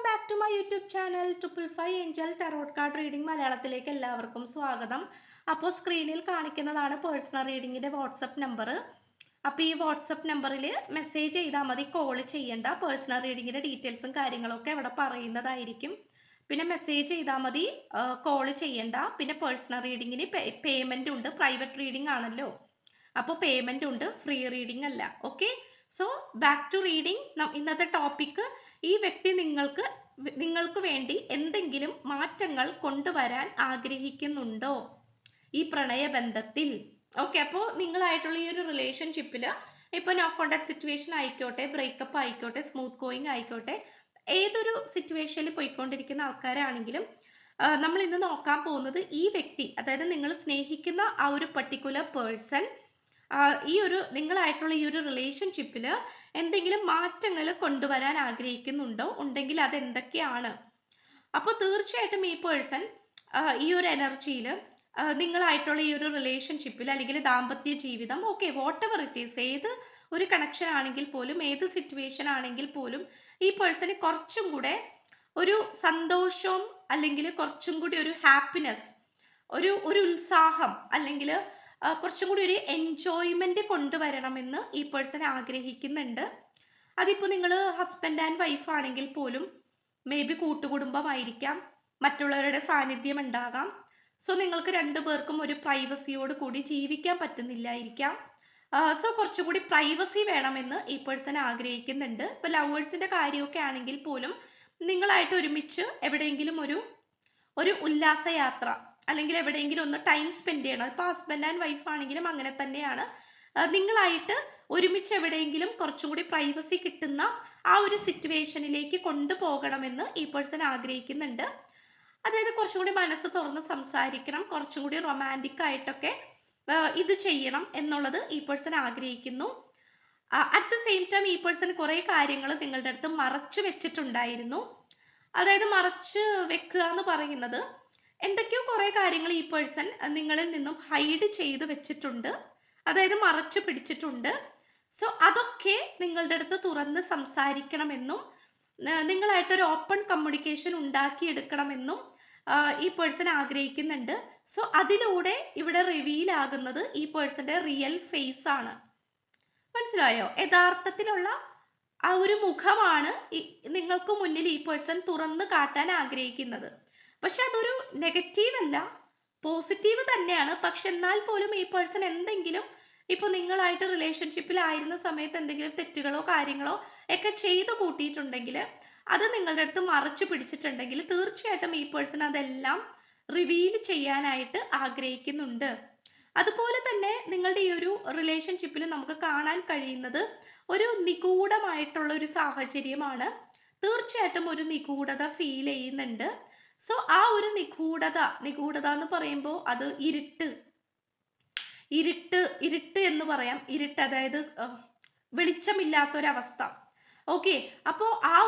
Back to my YouTube channel 555 angel tarot card reading മലയാളത്തിലേക്ക് എല്ലാവർക്കും സ്വാഗതം. അപ്പോൾ സ്ക്രീനിൽ കാണിക്കുന്നതാണ് പേഴ്സണൽ റീഡിങ്ങിൻ്റെ വാട്സപ്പ് നമ്പർ. അപ്പോൾ ഈ വാട്സപ്പ് നമ്പറിൽ മെസ്സേജ് ചെയ്താൽ മതി, കോൾ ചെയ്യേണ്ട. പേഴ്സണൽ റീഡിങ്ങിൻ്റെ ഡീറ്റെയിൽസും കാര്യങ്ങളൊക്കെ അവിടെ പറയുന്നതായിരിക്കും. പിന്നെ മെസ്സേജ് ചെയ്താൽ മതി, കോൾ ചെയ്യേണ്ട. പിന്നെ പേഴ്സണൽ റീഡിങ്ങിന് പേയ്മെൻ്റ് ഉണ്ട്, പ്രൈവറ്റ് റീഡിംഗ് ആണല്ലോ, അപ്പോൾ പേയ്മെൻ്റ് ഉണ്ട്, ഫ്രീ റീഡിംഗ് അല്ല. Okay, so back to reading. ഇന്നത്തെ ടോപ്പിക്ക്, ഈ വ്യക്തി നിങ്ങൾക്ക് വേണ്ടി എന്തെങ്കിലും മാറ്റങ്ങൾ കൊണ്ടുവരാൻ ആഗ്രഹിക്കുന്നുണ്ടോ ഈ പ്രണയബന്ധത്തിൽ? ഓക്കെ, അപ്പോൾ നിങ്ങളായിട്ടുള്ള ഈ ഒരു റിലേഷൻഷിപ്പിൽ ഇപ്പോൾ നോ കോണ്ടാക്ട് സിറ്റുവേഷൻ ആയിക്കോട്ടെ, ബ്രേക്കപ്പ് ആയിക്കോട്ടെ, സ്മൂത്ത് ഗോയിങ് ആയിക്കോട്ടെ, ഏതൊരു സിറ്റുവേഷനിൽ പോയിക്കൊണ്ടിരിക്കുന്ന ആൾക്കാരാണെങ്കിലും നമ്മൾ ഇന്ന് നോക്കാൻ പോകുന്നത് ഈ വ്യക്തി, അതായത് നിങ്ങൾ സ്നേഹിക്കുന്ന ആ ഒരു പർട്ടിക്കുലർ പേഴ്സൺ ഈ ഒരു നിങ്ങളായിട്ടുള്ള ഈ ഒരു റിലേഷൻഷിപ്പിൽ എന്തെങ്കിലും മാറ്റങ്ങൾ കൊണ്ടുവരാൻ ആഗ്രഹിക്കുന്നുണ്ടോ, ഉണ്ടെങ്കിൽ അത് എന്തൊക്കെയാണ്? അപ്പോൾ തീർച്ചയായിട്ടും ഈ പേഴ്സൺ ഈ ഒരു എനർജിയിൽ നിങ്ങളായിട്ടുള്ള ഈ ഒരു റിലേഷൻഷിപ്പിൽ അല്ലെങ്കിൽ ദാമ്പത്യ ജീവിതം, okay, what ever it is, ഏത് ഒരു കണക്ഷൻ ആണെങ്കിൽ പോലും, ഏത് സിറ്റുവേഷൻ ആണെങ്കിൽ പോലും, ഈ പേഴ്സണ് കുറച്ചും കൂടെ ഒരു സന്തോഷവും അല്ലെങ്കിൽ കുറച്ചും കൂടി ഒരു ഹാപ്പിനെസ്, ഒരു ഒരു ഉത്സാഹം, അല്ലെങ്കിൽ കുറച്ചും കൂടി ഒരു എൻജോയ്മെന്റ് കൊണ്ടുവരണമെന്ന് ഈ പേഴ്സൺ ആഗ്രഹിക്കുന്നുണ്ട്. അതിപ്പോൾ നിങ്ങൾ ഹസ്ബൻഡ് ആൻഡ് വൈഫ് ആണെങ്കിൽ പോലും, മേ ബി കൂട്ടുകുടുംബമായിരിക്കാം, മറ്റുള്ളവരുടെ സാന്നിധ്യം ഉണ്ടാകാം. സോ നിങ്ങൾക്ക് രണ്ടുപേർക്കും ഒരു പ്രൈവസിയോട് കൂടി ജീവിക്കാൻ പറ്റുന്നില്ലായിരിക്കാം. സോ കുറച്ചുകൂടി പ്രൈവസി വേണമെന്ന് ഈ പേഴ്സൺ ആഗ്രഹിക്കുന്നുണ്ട്. ഇപ്പൊ ലവേഴ്സിന്റെ കാര്യമൊക്കെ ആണെങ്കിൽ പോലും നിങ്ങളായിട്ട് ഒരുമിച്ച് എവിടെയെങ്കിലും ഒരു ഉല്ലാസയാത്ര, അല്ലെങ്കിൽ എവിടെയെങ്കിലും ഒന്ന് ടൈം സ്പെൻഡ് ചെയ്യണം. ഇപ്പൊ ഹസ്ബൻഡ് ആൻഡ് വൈഫ് ആണെങ്കിലും അങ്ങനെ തന്നെയാണ്. നിങ്ങളായിട്ട് ഒരുമിച്ച് എവിടെയെങ്കിലും കുറച്ചും കൂടി പ്രൈവസി കിട്ടുന്ന ആ ഒരു സിറ്റുവേഷനിലേക്ക് കൊണ്ടുപോകണമെന്ന് ഈ പേഴ്സൺ ആഗ്രഹിക്കുന്നുണ്ട്. അതായത് കുറച്ചും കൂടി മനസ്സ് തുറന്ന് സംസാരിക്കണം, കുറച്ചും കൂടി റൊമാൻറ്റിക് ആയിട്ടൊക്കെ ഇത് ചെയ്യണം എന്നുള്ളത് ഈ പേഴ്സൺ ആഗ്രഹിക്കുന്നു. അറ്റ് ദ സെയിം ടൈം ഈ പേഴ്സൺ കുറേ കാര്യങ്ങൾ നിങ്ങളുടെ അടുത്ത് മറച്ചു വെച്ചിട്ടുണ്ടായിരുന്നു. അതായത് മറച്ച് വെക്കുക എന്ന് പറയുന്നത്, എന്തൊക്കെയോ കുറേ കാര്യങ്ങൾ ഈ പേഴ്സൺ നിങ്ങളിൽ നിന്നും ഹൈഡ് ചെയ്ത് വെച്ചിട്ടുണ്ട്, അതായത് മറച്ചു പിടിച്ചിട്ടുണ്ട്. സോ അതൊക്കെ നിങ്ങളുടെ അടുത്ത് തുറന്ന് സംസാരിക്കണമെന്നും നിങ്ങളായിട്ടൊരു ഓപ്പൺ കമ്മ്യൂണിക്കേഷൻ ഉണ്ടാക്കിയെടുക്കണമെന്നും ഈ പേഴ്സൺ ആഗ്രഹിക്കുന്നുണ്ട്. സോ അതിലൂടെ ഇവിടെ റിവീൽ ആകുന്നത് ഈ പേഴ്സന്റെ റിയൽ ഫേസ് ആണ്. മനസ്സിലായോ? യഥാർത്ഥത്തിലുള്ള ആ ഒരു മുഖമാണ് നിങ്ങൾക്ക് മുന്നിൽ ഈ പേഴ്സൺ തുറന്ന് കാട്ടാൻ ആഗ്രഹിക്കുന്നത്. പക്ഷെ അതൊരു നെഗറ്റീവ് അല്ല, പോസിറ്റീവ് തന്നെയാണ്. പക്ഷെ എന്നാൽ പോലും ഈ പേഴ്സൺ എന്തെങ്കിലും, ഇപ്പോൾ നിങ്ങളായിട്ട് റിലേഷൻഷിപ്പിലായിരുന്ന സമയത്ത് എന്തെങ്കിലും തെറ്റുകളോ കാര്യങ്ങളോ ഒക്കെ ചെയ്തു കൂട്ടിയിട്ടുണ്ടെങ്കിൽ, അത് നിങ്ങളുടെ അടുത്ത് മറച്ചു പിടിച്ചിട്ടുണ്ടെങ്കിൽ, തീർച്ചയായിട്ടും ഈ പേഴ്സൺ അതെല്ലാം റിവീൽ ചെയ്യാനായിട്ട് ആഗ്രഹിക്കുന്നുണ്ട്. അതുപോലെ തന്നെ നിങ്ങളുടെ ഈ ഒരു റിലേഷൻഷിപ്പിൽ നമുക്ക് കാണാൻ കഴിയുന്നത് ഒരു നിഗൂഢമായിട്ടുള്ള ഒരു സാഹചര്യമാണ്. തീർച്ചയായിട്ടും ഒരു നിഗൂഢത ഫീൽ ചെയ്യുന്നുണ്ട്. സോ ആ ഒരു നിഗൂഢത എന്ന് പറയുമ്പോൾ അത് ഇരുട്ട് എന്ന് പറയാം. ഇരുട്ട്, അതായത് വെളിച്ചമില്ലാത്തൊരവസ്ഥ. ഓക്കെ, അപ്പോൾ ആ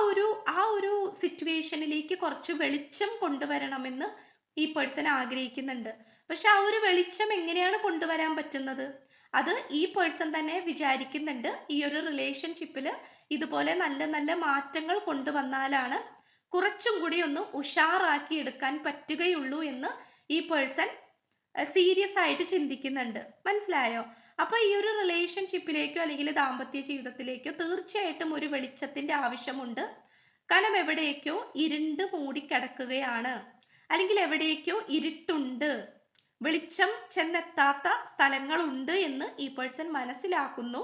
ഒരു സിറ്റുവേഷനിലേക്ക് കുറച്ച് വെളിച്ചം കൊണ്ടുവരണമെന്ന് ഈ പേഴ്സൺ ആഗ്രഹിക്കുന്നുണ്ട്. പക്ഷെ ആ ഒരു വെളിച്ചം എങ്ങനെയാണ് കൊണ്ടുവരാൻ പറ്റുന്നത്? അത് ഈ പേഴ്സൺ തന്നെ വിചാരിക്കുന്നുണ്ട്. ഈ ഒരു റിലേഷൻഷിപ്പിൽ ഇതുപോലെ നല്ല നല്ല മാറ്റങ്ങൾ കൊണ്ടുവന്നാലാണ് കുറച്ചും കൂടി ഒന്ന് ഉഷാറാക്കി എടുക്കാൻ പറ്റുകയുള്ളൂ എന്ന് ഈ പേഴ്സൺ സീരിയസ് ആയിട്ട് ചിന്തിക്കുന്നുണ്ട്. മനസ്സിലായോ? അപ്പൊ ഈ ഒരു റിലേഷൻഷിപ്പിലേക്കോ അല്ലെങ്കിൽ ദാമ്പത്യ ജീവിതത്തിലേക്കോ തീർച്ചയായിട്ടും ഒരു വെളിച്ചത്തിന്റെ ആവശ്യമുണ്ട്. കാരണം എവിടേക്കോ ഇരുണ്ട് മൂടിക്കിടക്കുകയാണ്, അല്ലെങ്കിൽ എവിടേക്കോ ഇരുട്ടുണ്ട്, വെളിച്ചം ചെന്നെത്താത്ത സ്ഥലങ്ങളുണ്ട് എന്ന് ഈ പേഴ്സൺ മനസ്സിലാക്കുന്നു.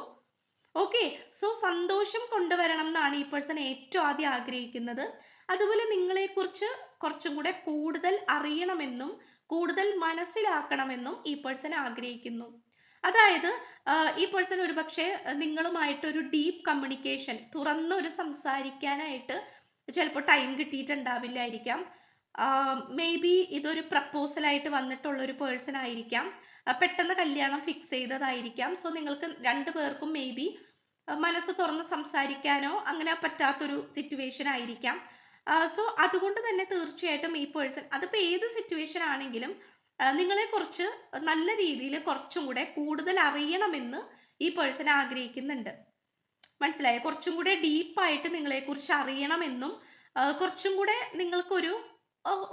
ഓക്കെ, സോ സന്തോഷം കൊണ്ടുവരണം എന്നാണ് ഈ പേഴ്സൺ ഏറ്റവും ആദ്യം ആഗ്രഹിക്കുന്നത്. അതുപോലെ നിങ്ങളെക്കുറിച്ച് കുറച്ചും കൂടെ കൂടുതൽ അറിയണമെന്നും കൂടുതൽ മനസ്സിലാക്കണമെന്നും ഈ പേഴ്സൺ ആഗ്രഹിക്കുന്നു. അതായത് ഈ പേഴ്സൺ ഒരുപക്ഷെ നിങ്ങളുമായിട്ടൊരു ഡീപ്പ് കമ്മ്യൂണിക്കേഷൻ, തുറന്നൊരു സംസാരിക്കാനായിട്ട് ചിലപ്പോൾ ടൈം കിട്ടിയിട്ടുണ്ടാവില്ലായിരിക്കാം. മേ ബി ഇതൊരു പ്രപ്പോസലായിട്ട് വന്നിട്ടുള്ള ഒരു പേഴ്സൺ ആയിരിക്കാം, പെട്ടെന്ന് കല്യാണം ഫിക്സ് ചെയ്തതായിരിക്കാം. സോ നിങ്ങൾക്ക് രണ്ടുപേർക്കും മേ ബി മനസ്സ് തുറന്ന് സംസാരിക്കാനോ അങ്ങനെ പറ്റാത്തൊരു സിറ്റുവേഷൻ ആയിരിക്കാം. സോ അതുകൊണ്ട് തന്നെ തീർച്ചയായിട്ടും ഈ പേഴ്സൺ, അതിപ്പോൾ ഏത് സിറ്റുവേഷൻ ആണെങ്കിലും, നിങ്ങളെക്കുറിച്ച് നല്ല രീതിയിൽ കുറച്ചും കൂടെ കൂടുതൽ അറിയണമെന്ന് ഈ പേഴ്സൺ ആഗ്രഹിക്കുന്നുണ്ട്. മനസ്സിലായോ? കുറച്ചും കൂടെ ഡീപ്പായിട്ട് നിങ്ങളെക്കുറിച്ച് അറിയണമെന്നും കുറച്ചും കൂടെ നിങ്ങൾക്കൊരു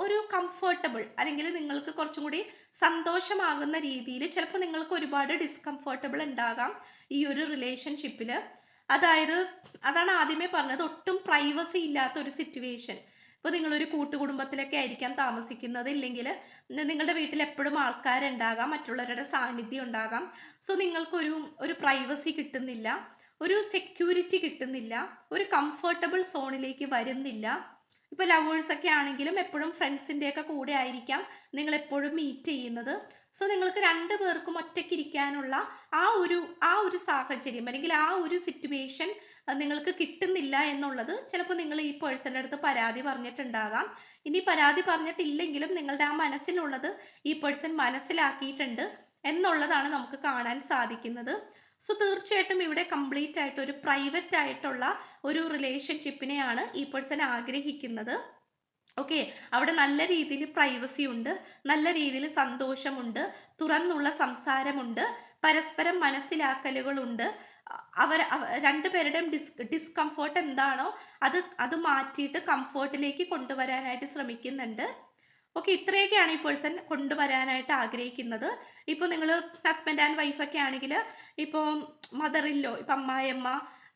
ഒരു കംഫർട്ടബിൾ അല്ലെങ്കിൽ നിങ്ങൾക്ക് കുറച്ചും കൂടി സന്തോഷമാകുന്ന രീതിയിൽ ചിലപ്പോൾ നിങ്ങൾക്ക് ഒരുപാട് ഡിസ്കംഫർട്ടബിൾ ഉണ്ടാകാം ഈ ഒരു റിലേഷൻഷിപ്പിൽ. അതായത് അതാണ് ആദ്യമേ പറഞ്ഞത്, ഒട്ടും പ്രൈവസി ഇല്ലാത്ത ഒരു സിറ്റുവേഷൻ. ഇപ്പോൾ നിങ്ങളൊരു കൂട്ടുകുടുംബത്തിലൊക്കെ ആയിരിക്കാം താമസിക്കുന്നത്, ഇല്ലെങ്കിൽ നിങ്ങളുടെ വീട്ടിൽ എപ്പോഴും ആൾക്കാരുണ്ടാകാം, മറ്റുള്ളവരുടെ സാന്നിധ്യം ഉണ്ടാകാം. സോ നിങ്ങൾക്കൊരു ഒരു പ്രൈവസി കിട്ടുന്നില്ല, ഒരു സെക്യൂരിറ്റി കിട്ടുന്നില്ല, ഒരു കംഫർട്ടബിൾ സോണിലേക്ക് വരുന്നില്ല. ഇപ്പൊ ലവേഴ്സ് ഒക്കെ ആണെങ്കിലും എപ്പോഴും ഫ്രണ്ട്സിന്റെ ഒക്കെ കൂടെ ആയിരിക്കാം നിങ്ങൾ എപ്പോഴും മീറ്റ് ചെയ്യുന്നത്. സോ നിങ്ങൾക്ക് രണ്ടു പേർക്കും ഒറ്റയ്ക്ക് ഇരിക്കാനുള്ള ആ ഒരു സാഹചര്യം അല്ലെങ്കിൽ ആ ഒരു സിറ്റുവേഷൻ നിങ്ങൾക്ക് കിട്ടുന്നില്ല എന്നുള്ളത് ചിലപ്പോൾ നിങ്ങൾ ഈ പേഴ്സന്റെ അടുത്ത് പരാതി പറഞ്ഞിട്ടുണ്ടാകാം. ഇനി പരാതി പറഞ്ഞിട്ടില്ലെങ്കിലും നിങ്ങളുടെ ആ മനസ്സിലുള്ളത് ഈ പേഴ്സൺ മനസ്സിലാക്കിയിട്ടുണ്ട് എന്നുള്ളതാണ് നമുക്ക് കാണാൻ സാധിക്കുന്നത്. സോ തീർച്ചയായിട്ടും ഇവിടെ കംപ്ലീറ്റ് ആയിട്ട് ഒരു പ്രൈവറ്റ് ആയിട്ടുള്ള ഒരു റിലേഷൻഷിപ്പിനെയാണ് ഈ പേഴ്സൺ ആഗ്രഹിക്കുന്നത്. ഓക്കെ, അവിടെ നല്ല രീതിയിൽ പ്രൈവസി ഉണ്ട്, നല്ല രീതിയിൽ സന്തോഷമുണ്ട്, തുറന്നുള്ള സംസാരമുണ്ട്, പരസ്പരം മനസ്സിലാക്കലുകളുണ്ട്. അവർ രണ്ടുപേരുടെയും ഡിസ്കംഫോർട്ട് എന്താണോ അത് മാറ്റിയിട്ട് കംഫോർട്ടിലേക്ക് കൊണ്ടുവരാനായിട്ട് ശ്രമിക്കുന്നുണ്ട്. ഓക്കെ, ഇത്രയൊക്കെയാണ് ഈ പേഴ്സൺ കൊണ്ടുവരാനായിട്ട് ആഗ്രഹിക്കുന്നത്. ഇപ്പോൾ നിങ്ങൾ ഹസ്ബൻഡ് ആൻഡ് വൈഫൊക്കെ ആണെങ്കിൽ ഇപ്പോൾ മദറില്ലോ, ഇപ്പം അമ്മായിയമ്മ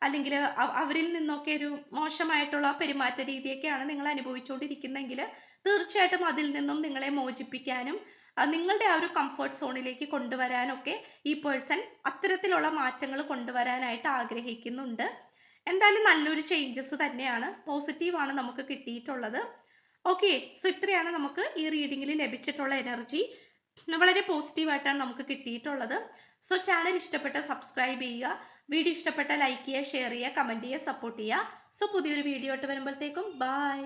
അല്ലെങ്കിൽ അവരിൽ നിന്നൊക്കെ ഒരു മോശമായിട്ടുള്ള പെരുമാറ്റ രീതിയൊക്കെയാണ് നിങ്ങൾ അനുഭവിച്ചുകൊണ്ടിരിക്കുന്നതെങ്കിൽ തീർച്ചയായിട്ടും അതിൽ നിന്നും നിങ്ങളെ മോചിപ്പിക്കാനും നിങ്ങളുടെ ആ ഒരു കംഫർട്ട് സോണിലേക്ക് കൊണ്ടുവരാനൊക്കെ ഈ പേഴ്സൺ അത്തരത്തിലുള്ള മാറ്റങ്ങൾ കൊണ്ടുവരാനായിട്ട് ആഗ്രഹിക്കുന്നുണ്ട്. എന്തായാലും നല്ലൊരു ചേഞ്ചസ് തന്നെയാണ്, പോസിറ്റീവാണ് നമുക്ക് കിട്ടിയിട്ടുള്ളത്. ഓക്കെ, സോ ഇത്രയാണ് നമുക്ക് ഈ റീഡിങ്ങിൽ ലഭിച്ചിട്ടുള്ള എനർജി. വളരെ പോസിറ്റീവായിട്ടാണ് നമുക്ക് കിട്ടിയിട്ടുള്ളത്. സോ ചാനൽ ഇഷ്ടപ്പെട്ട സബ്സ്ക്രൈബ് ചെയ്യുക, വീഡിയോ ഇഷ്ടപ്പെട്ട ലൈക്ക് ചെയ്യുക, ഷെയർ ചെയ്യുക, കമൻറ്റ് ചെയ്യുക, സപ്പോർട്ട് ചെയ്യുക. സോ പുതിയൊരു വീഡിയോ ആയിട്ട് വരുമ്പോഴത്തേക്കും ബൈ.